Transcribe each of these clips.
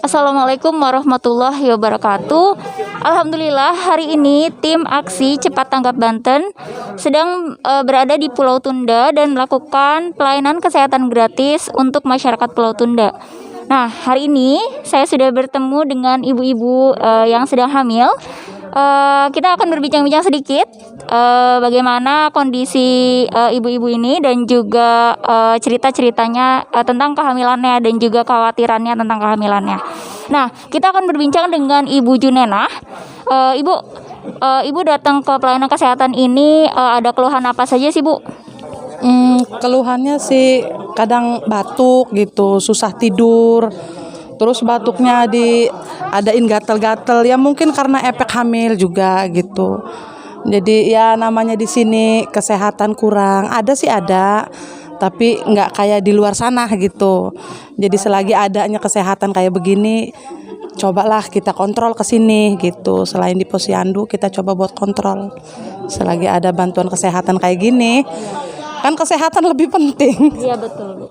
Assalamualaikum warahmatullahi wabarakatuh. Alhamdulillah hari ini tim aksi cepat tanggap Banten sedang berada di Pulau Tunda dan melakukan pelayanan kesehatan gratis untuk masyarakat Pulau Tunda. Nah, hari ini saya sudah bertemu dengan ibu-ibu yang sedang hamil. Kita akan berbincang-bincang sedikit bagaimana kondisi ibu-ibu ini dan juga cerita-ceritanya tentang kehamilannya dan juga kekhawatirannya tentang kehamilannya. Nah, kita akan berbincang dengan Ibu Junenah. Ibu datang ke pelayanan kesehatan ini ada keluhan apa saja sih, Bu? Keluhannya sih kadang batuk gitu, susah tidur. Terus batuknya diadain gatal-gatal, ya mungkin karena efek hamil juga gitu. Jadi ya namanya di sini kesehatan kurang, ada, tapi nggak kayak di luar sana gitu. Jadi selagi adanya kesehatan kayak begini, cobalah kita kontrol ke sini gitu. Selain di Posyandu, kita coba buat kontrol. Selagi ada bantuan kesehatan kayak gini, kan kesehatan lebih penting. Iya, betul, Bu.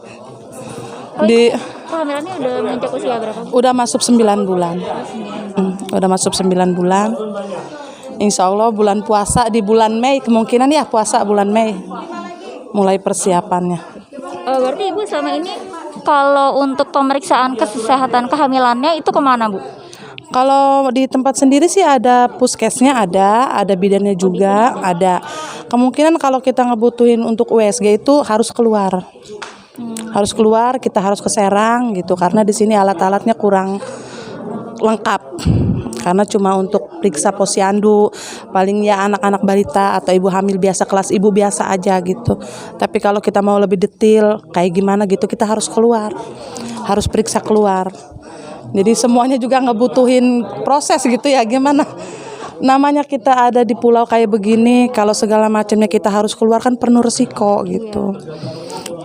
Kehamilannya udah mencapai usia berapa? Udah masuk 9 bulan. Udah masuk 9 bulan. Insya Allah bulan puasa di bulan Mei, kemungkinan ya puasa bulan Mei mulai persiapannya. Berarti Ibu selama ini kalau untuk pemeriksaan kesehatan kehamilannya itu kemana, Bu? Kalau di tempat sendiri sih ada puskesnya, ada bidannya juga, ada. Kemungkinan kalau kita ngebutuhin untuk USG itu harus keluar. Harus keluar, kita harus ke Serang gitu karena di sini alat-alatnya kurang lengkap. Karena cuma untuk periksa Posyandu, paling ya anak-anak balita atau ibu hamil biasa, kelas ibu biasa aja gitu. Tapi kalau kita mau lebih detail kayak gimana gitu, kita harus keluar. Harus periksa keluar. Jadi semuanya juga ngebutuhin proses gitu ya, gimana? Namanya kita ada di pulau kayak begini, kalau segala macamnya kita harus keluar kan penuh resiko gitu.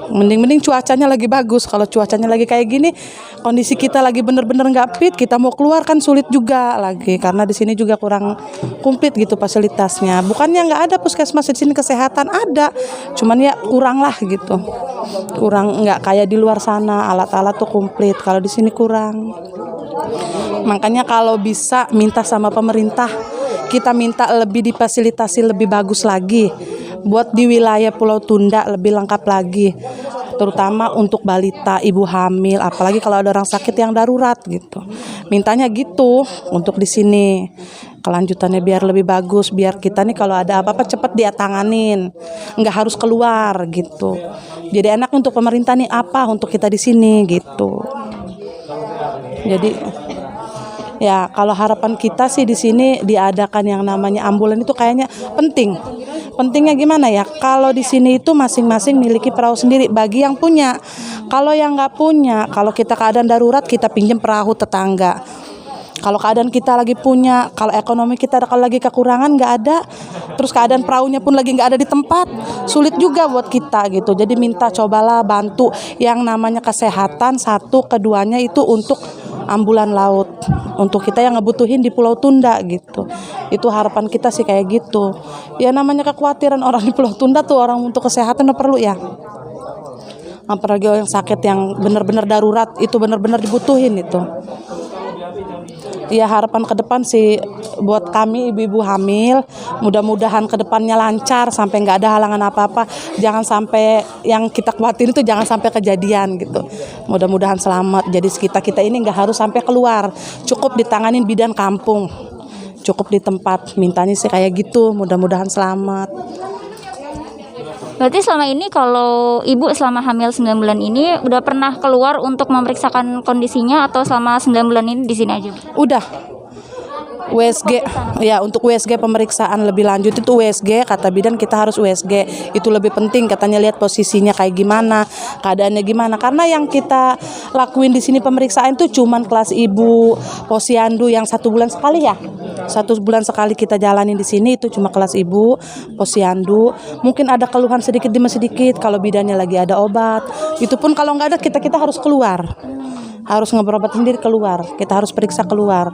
Mending cuacanya lagi bagus. Kalau cuacanya lagi kayak gini, kondisi kita lagi bener-bener nggak fit, kita mau keluar kan sulit juga lagi karena di sini juga kurang komplit gitu fasilitasnya. Bukannya nggak ada puskesmas di sini, kesehatan ada, cuman ya kurang lah gitu. Kurang, nggak kayak di luar sana alat-alat tuh komplit. Kalau di sini kurang. Makanya kalau bisa minta sama pemerintah, kita minta lebih difasilitasi lebih bagus lagi. Buat di wilayah Pulau Tunda lebih lengkap lagi, terutama untuk balita, ibu hamil, apalagi kalau ada orang sakit yang darurat gitu. Mintanya gitu untuk di sini. Kelanjutannya biar lebih bagus, biar kita nih kalau ada apa-apa cepat dia tanganin, nggak harus keluar gitu. Jadi enak untuk pemerintah nih apa untuk kita di sini gitu. Jadi ya kalau harapan kita sih di sini diadakan yang namanya ambulan itu kayaknya penting. Pentingnya gimana ya? Kalau di sini itu masing-masing miliki perahu sendiri bagi yang punya. Kalau yang nggak punya, kalau kita keadaan darurat kita pinjam perahu tetangga. Kalau keadaan kita lagi punya, kalau ekonomi kita kalau lagi kekurangan nggak ada, terus keadaan perahunya pun lagi nggak ada di tempat, sulit juga buat kita gitu. Jadi minta cobalah bantu yang namanya kesehatan, satu, keduanya itu untuk ambulan laut untuk kita yang ngebutuhin di Pulau Tunda gitu. Itu harapan kita sih kayak gitu. Ya namanya kekhawatiran orang di Pulau Tunda tuh orang untuk kesehatan udah perlu ya. Apalagi yang sakit yang benar-benar darurat itu benar-benar dibutuhin itu. Ya harapan ke depan sih buat kami ibu-ibu hamil, mudah-mudahan ke depannya lancar sampai nggak ada halangan apa-apa. Jangan sampai yang kita khawatirin itu jangan sampai kejadian gitu. Mudah-mudahan selamat. Jadi kita ini nggak harus sampai keluar, cukup ditanganin bidan kampung, cukup di tempat. Mintanya sih kayak gitu. Mudah-mudahan selamat. Berarti selama ini kalau Ibu selama hamil 9 bulan ini udah pernah keluar untuk memeriksakan kondisinya atau selama 9 bulan ini di sini aja? Udah. USG ya, untuk USG pemeriksaan lebih lanjut itu USG, kata bidan kita harus USG, itu lebih penting katanya, lihat posisinya kayak gimana, keadaannya gimana, karena yang kita lakuin di sini pemeriksaan itu cuman kelas ibu, Posyandu yang 1 bulan sekali ya, 1 bulan sekali kita jalanin di sini, itu cuma kelas ibu, Posyandu. Mungkin ada keluhan sedikit demi sedikit kalau bidannya lagi ada obat, itu pun kalau nggak ada kita harus keluar, harus ngeberobat sendiri keluar, kita harus periksa keluar.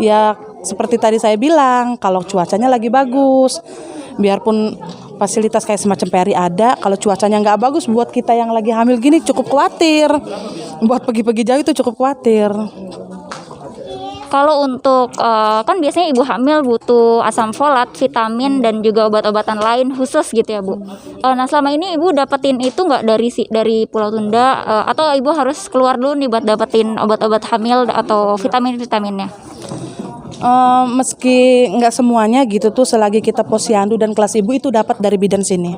Ya seperti tadi saya bilang, kalau cuacanya lagi bagus, biarpun Fasilitas kayak semacam peri ada. Kalau cuacanya nggak bagus buat kita yang lagi hamil gini cukup khawatir. Buat pergi-pergi jauh itu cukup khawatir. Kalau untuk kan biasanya ibu hamil butuh asam folat, vitamin dan juga obat-obatan lain khusus gitu ya Bu. Nah selama ini ibu dapetin itu nggak dari Pulau Tunda atau ibu harus keluar dulu nih buat dapetin obat-obat hamil atau vitaminnya? Meski nggak semuanya gitu tuh, selagi kita posyandu dan kelas ibu itu dapat dari bidan sini.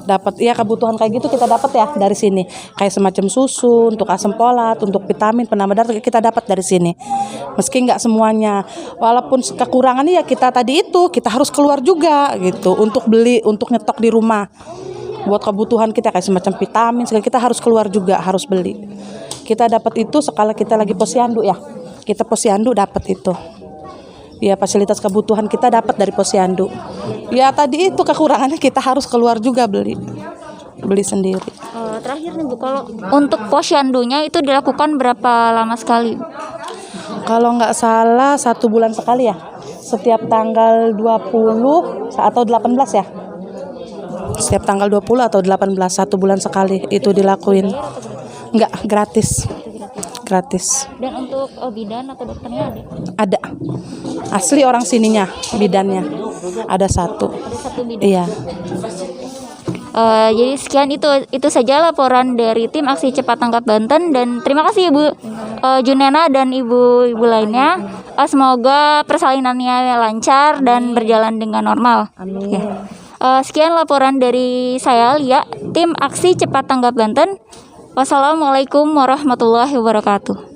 Dapat ya kebutuhan kayak gitu kita dapat ya dari sini. Kayak semacam susu, untuk asam folat, untuk vitamin, penambah darah kita dapat dari sini. Meski nggak semuanya. Walaupun kekurangannya ya kita tadi itu kita harus keluar juga gitu untuk beli, untuk nyetok di rumah. Buat kebutuhan kita kayak semacam vitamin, segala kita harus keluar juga, harus beli. Kita dapat itu sekali kita lagi posyandu ya. Kita posyandu dapat itu. Ya fasilitas kebutuhan kita dapat dari posyandu. Ya tadi itu kekurangannya kita harus keluar juga beli sendiri. Terakhir nih Bu, kalau untuk posyandunya itu dilakukan berapa lama sekali? Kalau nggak salah 1 bulan sekali ya. Setiap tanggal 20 atau 18 ya. Setiap tanggal 20 atau 18 1 bulan sekali itu dilakuin. Nggak, gratis. Gratis. Dan untuk bidan atau dokternya ada? Ada. Asli orang sininya, bidannya. Ada 1. Ada 1 bidan. Iya. Jadi sekian itu saja laporan dari tim aksi cepat tanggap Banten, dan terima kasih Ibu Junena dan ibu lainnya. Semoga persalinannya lancar dan berjalan dengan normal. Amin. Ya. Sekian laporan dari saya Lia, tim aksi cepat tanggap Banten. Wassalamualaikum warahmatullahi wabarakatuh.